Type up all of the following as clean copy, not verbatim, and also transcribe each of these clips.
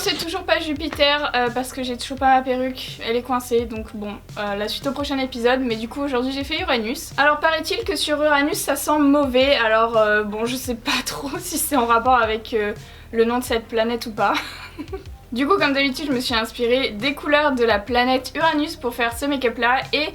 c'est toujours pas Jupiter parce que j'ai toujours pas ma perruque, elle est coincée, donc bon, la suite au prochain épisode. Mais du coup aujourd'hui j'ai fait Uranus. Alors paraît-il que sur Uranus ça sent mauvais, alors bon je sais pas trop si c'est en rapport avec le nom de cette planète ou pas. Du coup comme d'habitude je me suis inspirée des couleurs de la planète Uranus pour faire ce make-up là, et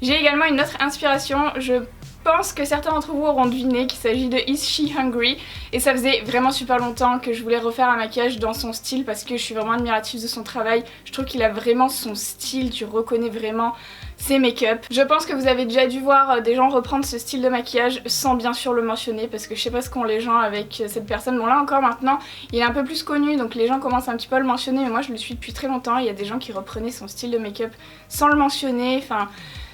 j'ai également une autre inspiration. Je pense que certains d'entre vous auront deviné qu'il s'agit de Is She Hungry, et ça faisait vraiment super longtemps que je voulais refaire un maquillage dans son style parce que je suis vraiment admirative de son travail. Je trouve qu'il a vraiment son style, tu reconnais vraiment ses make-up. Je pense que vous avez déjà dû voir des gens reprendre ce style de maquillage sans bien sûr le mentionner parce que je sais pas ce qu'ont les gens avec cette personne. Bon là encore maintenant il est un peu plus connu donc les gens commencent un petit peu à le mentionner, mais moi je le suis depuis très longtemps. Il y a des gens qui reprenaient son style de make-up sans le mentionner, enfin...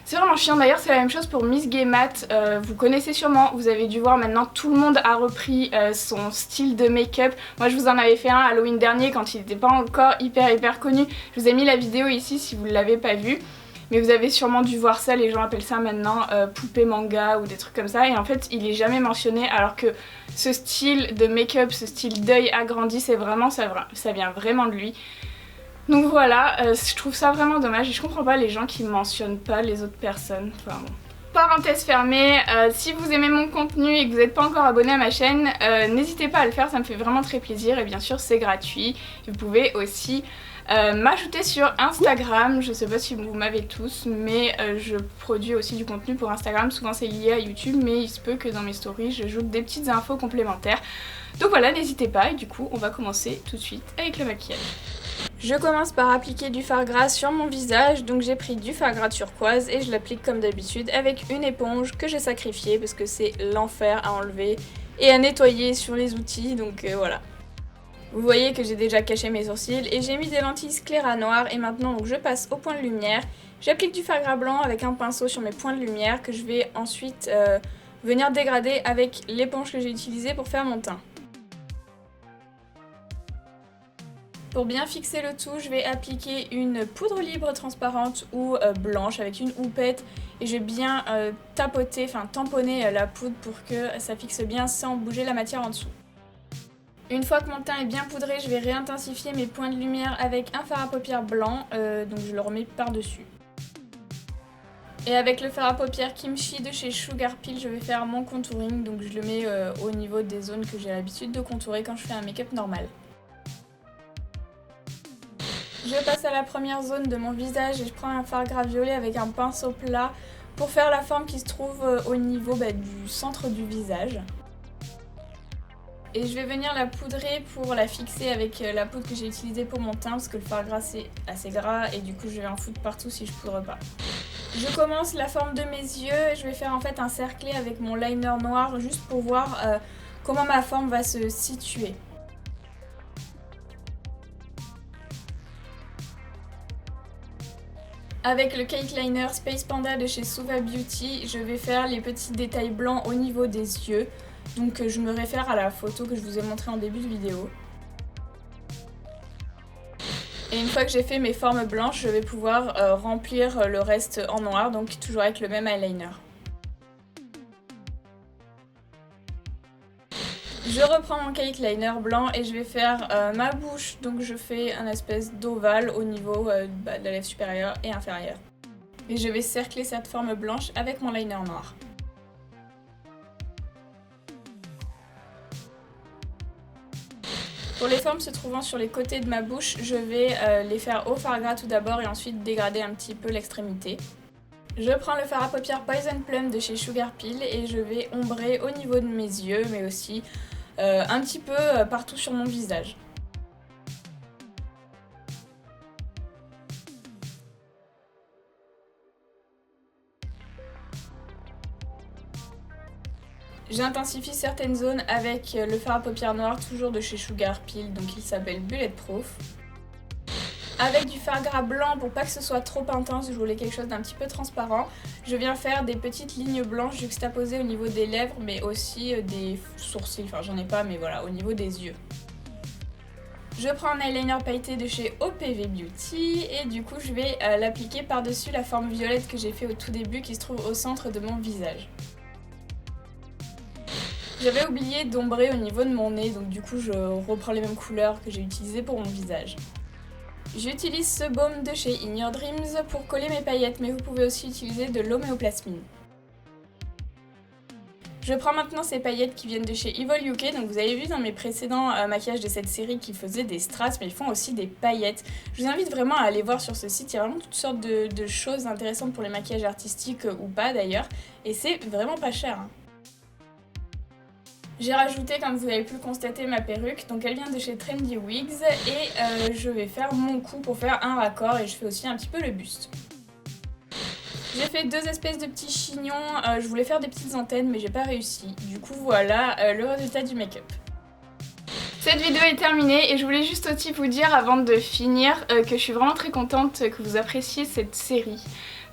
C'est vraiment chiant. D'ailleurs c'est la même chose pour Miss Gay Matte, vous connaissez sûrement, vous avez dû voir maintenant, tout le monde a repris son style de make-up. Moi je vous en avais fait un Halloween dernier quand il n'était pas encore hyper connu. Je vous ai mis la vidéo ici si vous ne l'avez pas vu. Mais vous avez sûrement dû voir ça, les gens appellent ça maintenant poupée manga ou des trucs comme ça. Et en fait il est jamais mentionné alors que ce style de make-up, ce style d'œil agrandi, c'est vraiment, ça vient vraiment de lui. Donc voilà, je trouve ça vraiment dommage et je comprends pas les gens qui mentionnent pas les autres personnes. Enfin bon. Parenthèse fermée, si vous aimez mon contenu et que vous n'êtes pas encore abonné à ma chaîne, n'hésitez pas à le faire, ça me fait vraiment très plaisir et bien sûr c'est gratuit. Vous pouvez aussi m'ajouter sur Instagram, je sais pas si vous m'avez tous, mais je produis aussi du contenu pour Instagram, souvent c'est lié à YouTube, mais il se peut que dans mes stories j'ajoute des petites infos complémentaires. Donc voilà, n'hésitez pas et du coup on va commencer tout de suite avec le maquillage. Je commence par appliquer du fard gras sur mon visage, donc j'ai pris du fard gras turquoise et je l'applique comme d'habitude avec une éponge que j'ai sacrifiée parce que c'est l'enfer à enlever et à nettoyer sur les outils, donc voilà. Vous voyez que j'ai déjà caché mes sourcils et j'ai mis des lentilles sclérat noir et maintenant donc, je passe au point de lumière. J'applique du fard gras blanc avec un pinceau sur mes points de lumière que je vais ensuite venir dégrader avec l'éponge que j'ai utilisée pour faire mon teint. Pour bien fixer le tout, je vais appliquer une poudre libre transparente ou blanche avec une houppette et je vais bien tamponner la poudre pour que ça fixe bien sans bouger la matière en dessous. Une fois que mon teint est bien poudré, je vais réintensifier mes points de lumière avec un fard à paupières blanc, donc je le remets par-dessus. Et avec le fard à paupières Kimchi de chez Sugar Pill, je vais faire mon contouring, donc je le mets au niveau des zones que j'ai l'habitude de contourer quand je fais un make-up normal. Je passe à la première zone de mon visage et je prends un fard gras violet avec un pinceau plat pour faire la forme qui se trouve au niveau du centre du visage. Et je vais venir la poudrer pour la fixer avec la poudre que j'ai utilisée pour mon teint parce que le fard gras c'est assez gras et du coup je vais en foutre partout si je poudre pas. Je commence la forme de mes yeux et je vais faire en fait un cerclé avec mon liner noir juste pour voir comment ma forme va se situer. Avec le Cake Liner Space Panda de chez Suva Beauty, je vais faire les petits détails blancs au niveau des yeux. Donc je me réfère à la photo que je vous ai montrée en début de vidéo. Et une fois que j'ai fait mes formes blanches, je vais pouvoir remplir le reste en noir, donc toujours avec le même eyeliner. Je reprends mon cake liner blanc et je vais faire ma bouche, donc je fais un espèce d'ovale au niveau de la lèvre supérieure et inférieure. Et je vais cercler cette forme blanche avec mon liner noir. Pour les formes se trouvant sur les côtés de ma bouche, je vais les faire au fard gras tout d'abord et ensuite dégrader un petit peu l'extrémité. Je prends le fard à paupières Poison Plum de chez Sugar Pill et je vais ombrer au niveau de mes yeux, mais aussi un petit peu partout sur mon visage. J'intensifie certaines zones avec le fard à paupières noir, toujours de chez Sugar Pill, donc il s'appelle Bulletproof. Avec du fard gras blanc pour pas que ce soit trop intense, je voulais quelque chose d'un petit peu transparent. Je viens faire des petites lignes blanches juxtaposées au niveau des lèvres, mais aussi des sourcils, enfin j'en ai pas, mais voilà, au niveau des yeux. Je prends un eyeliner pailleté de chez OPV Beauty et du coup je vais l'appliquer par-dessus la forme violette que j'ai fait au tout début qui se trouve au centre de mon visage. J'avais oublié d'ombrer au niveau de mon nez, donc du coup je reprends les mêmes couleurs que j'ai utilisées pour mon visage. J'utilise ce baume de chez In Your Dreams pour coller mes paillettes, mais vous pouvez aussi utiliser de l'homéoplasmine. Je prends maintenant ces paillettes qui viennent de chez Evil UK, donc vous avez vu dans mes précédents maquillages de cette série qu'ils faisaient des strass, mais ils font aussi des paillettes. Je vous invite vraiment à aller voir sur ce site, il y a vraiment toutes sortes de choses intéressantes pour les maquillages artistiques ou pas d'ailleurs, et c'est vraiment pas cher. J'ai rajouté, comme vous avez pu le constater, ma perruque, donc elle vient de chez Trendy Wigs, et je vais faire mon cou pour faire un raccord, et je fais aussi un petit peu le buste. J'ai fait deux espèces de petits chignons, je voulais faire des petites antennes mais j'ai pas réussi. Du coup voilà le résultat du make-up. Cette vidéo est terminée et je voulais juste aussi vous dire avant de finir que je suis vraiment très contente que vous appréciez cette série.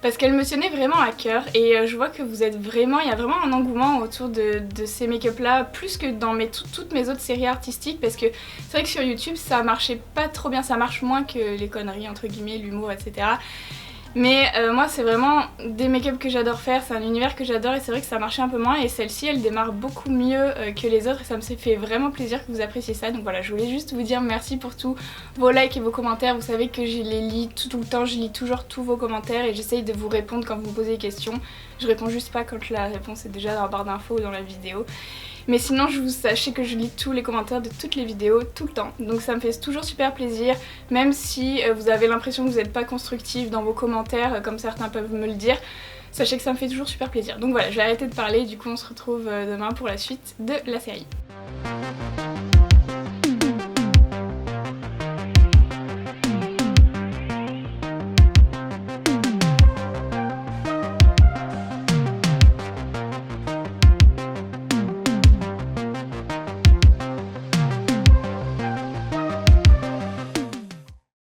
Parce qu'elle me tenait vraiment à cœur et je vois que vous êtes vraiment, il y a vraiment un engouement autour de ces make-up là, plus que dans toutes mes autres séries artistiques, parce que c'est vrai que sur YouTube ça marchait pas trop bien, ça marche moins que les conneries entre guillemets, l'humour, etc. Mais moi c'est vraiment des make-up que j'adore faire, c'est un univers que j'adore et c'est vrai que ça marchait un peu moins et celle-ci elle démarre beaucoup mieux que les autres et ça me fait vraiment plaisir que vous appréciez ça. Donc voilà, je voulais juste vous dire merci pour tous vos likes et vos commentaires, vous savez que je les lis tout le temps, je lis toujours tous vos commentaires et j'essaye de vous répondre quand vous me posez des questions. Je réponds juste pas quand la réponse est déjà dans la barre d'infos ou dans la vidéo. Mais sinon, sachez que je lis tous les commentaires de toutes les vidéos, tout le temps. Donc ça me fait toujours super plaisir, même si vous avez l'impression que vous n'êtes pas constructif dans vos commentaires, comme certains peuvent me le dire. Sachez que ça me fait toujours super plaisir. Donc voilà, je vais arrêter de parler, du coup on se retrouve demain pour la suite de la série.